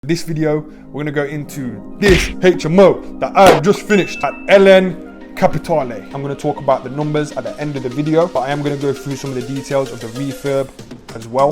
This video, we're gonna go into this HMO that I've just finished at LN Capitale. I'm gonna talk about the numbers at the end of the video, but I am gonna go through some of the details of the refurb as well.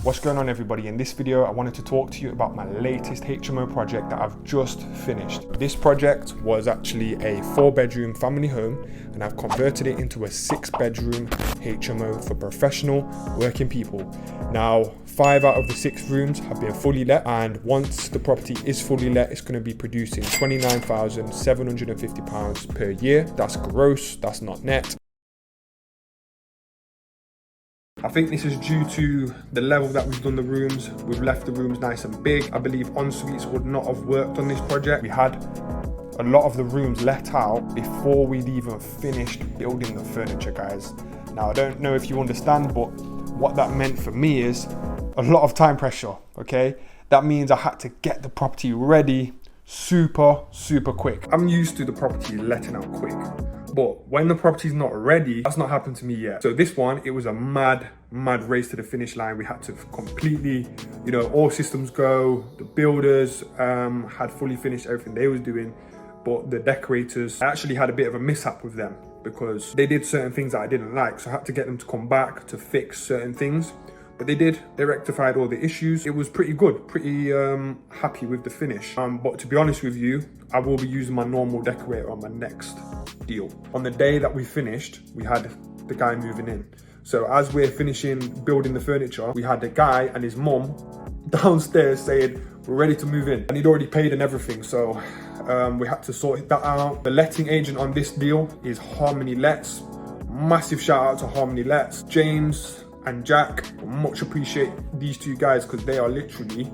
What's going on, everybody? In this video, I wanted to talk to you about my latest HMO project that I've just finished. This project was actually a 4-bedroom family home, and I've converted it into a 6-bedroom HMO for professional working people. Now, 5 out of the 6 rooms have been fully let, and once the property is fully let, it's going to be producing £29,750 per year. That's gross, that's not net. I think this is due to the level that we've done the rooms. We've left the rooms nice and big. I believe en-suites would not have worked on this project. We had a lot of the rooms let out before we'd even finished building the furniture, guys. Now, I don't know if you understand, but what that meant for me is a lot of time pressure, okay? That means I had to get the property ready super quick. I'm used to the property letting out quick, but when the property's not ready, that's not happened to me yet. So this one, it was a mad race to the finish line. We had to completely, all systems go. The builders had fully finished everything they was doing, but the decorators, I actually had a bit of a mishap with them because they did certain things that I didn't like. So I had to get them to come back to fix certain things. But they did, they rectified all the issues. It was pretty good, pretty happy with the finish. But to be honest with you, I will be using my normal decorator on my next deal. On the day that we finished, we had the guy moving in. So as we're finishing building the furniture, we had the guy and his mom downstairs saying, we're ready to move in. And he'd already paid and everything, so we had to sort that out. The letting agent on this deal is Harmony Lets. Massive shout out to Harmony Lets. James and Jack, much appreciate these two guys because they are literally,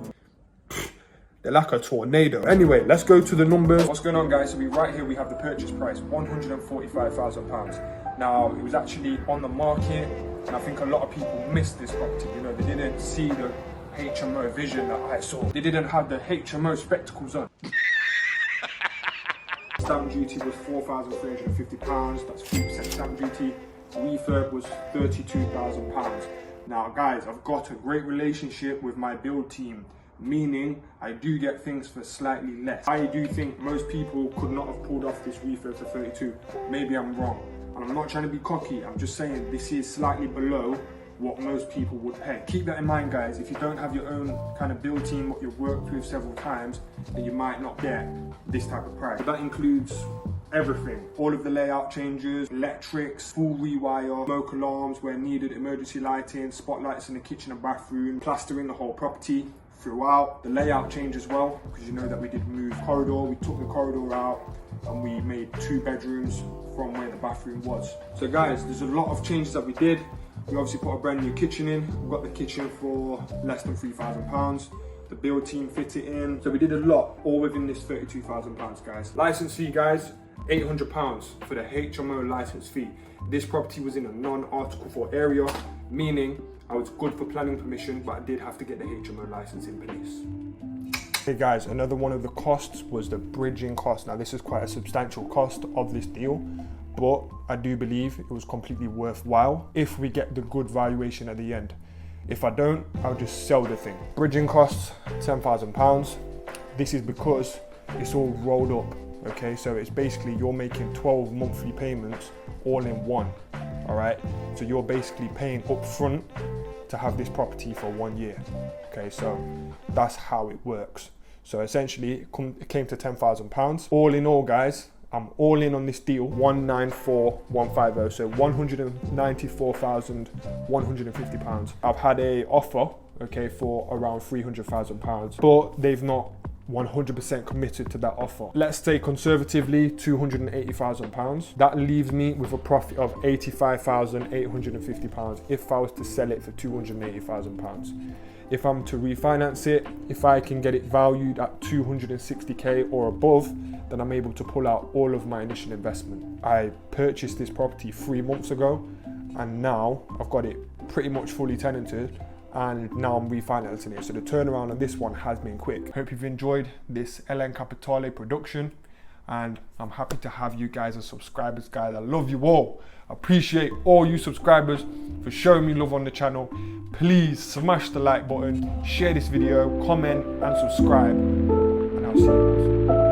they're like a tornado. Anyway, let's go to the numbers. What's going on, guys? So right here we have the purchase price, £145,000. Now, it was actually on the market, and I think a lot of people missed this property. They didn't see the HMO vision that I saw. They didn't have the HMO spectacles on. Stamp duty was £4,350. That's 3% stamp duty. Refurb was £32,000. Now, guys, I've got a great relationship with my build team, meaning I do get things for slightly less. I do think most people could not have pulled off this refurb for 32. Maybe I'm wrong, and I'm not trying to be cocky. I'm just saying this is slightly below what most people would pay. Keep that in mind, guys. If you don't have your own kind of build team, what you've worked with several times, then you might not get this type of price. But that includes everything, all of the layout changes, electrics, full rewire, smoke alarms where needed, emergency lighting, spotlights in the kitchen and bathroom, plastering the whole property throughout, the layout change as well, because you know that we did move corridor. We took the corridor out and we made 2 bedrooms from where the bathroom was. So guys, there's a lot of changes that we did. We obviously put a brand new kitchen in. We got the kitchen for less than £3,000. The build team fit it in. So we did a lot, all within this £32,000, guys. License fee, guys, £800 for the HMO license fee. This property was in a non-Article 4 area, meaning I was good for planning permission, but I did have to get the HMO license in place. Hey guys, another one of the costs was the bridging cost. Now, this is quite a substantial cost of this deal, but I do believe it was completely worthwhile if we get the good valuation at the end. If I don't, I'll just sell the thing. Bridging costs, £10,000. This is because it's all rolled up. Okay, so it's basically you're making 12 monthly payments all in one, all right? So you're basically paying up front to have this property for 1 year, okay? So that's how it works. So essentially, it came to £10,000. All in all, guys, I'm all in on this deal, 194,150, so £194,150. I've had a offer, okay, for around £300,000, but they've not 100% committed to that offer. Let's say conservatively £280,000. That leaves me with a profit of £85,850 if I was to sell it for £280,000. If I'm to refinance it, if I can get it valued at 260k or above, then I'm able to pull out all of my initial investment. I purchased this property 3 months ago, and now I've got it pretty much fully tenanted, and now I'm refinancing it. So the turnaround on this one has been quick. Hope you've enjoyed this LN Capitale production. and I'm happy to have you guys as subscribers, guys. I love you all. I appreciate all you subscribers for showing me love on the channel. Please smash the like button, share this video, comment and subscribe, and I'll see you guys.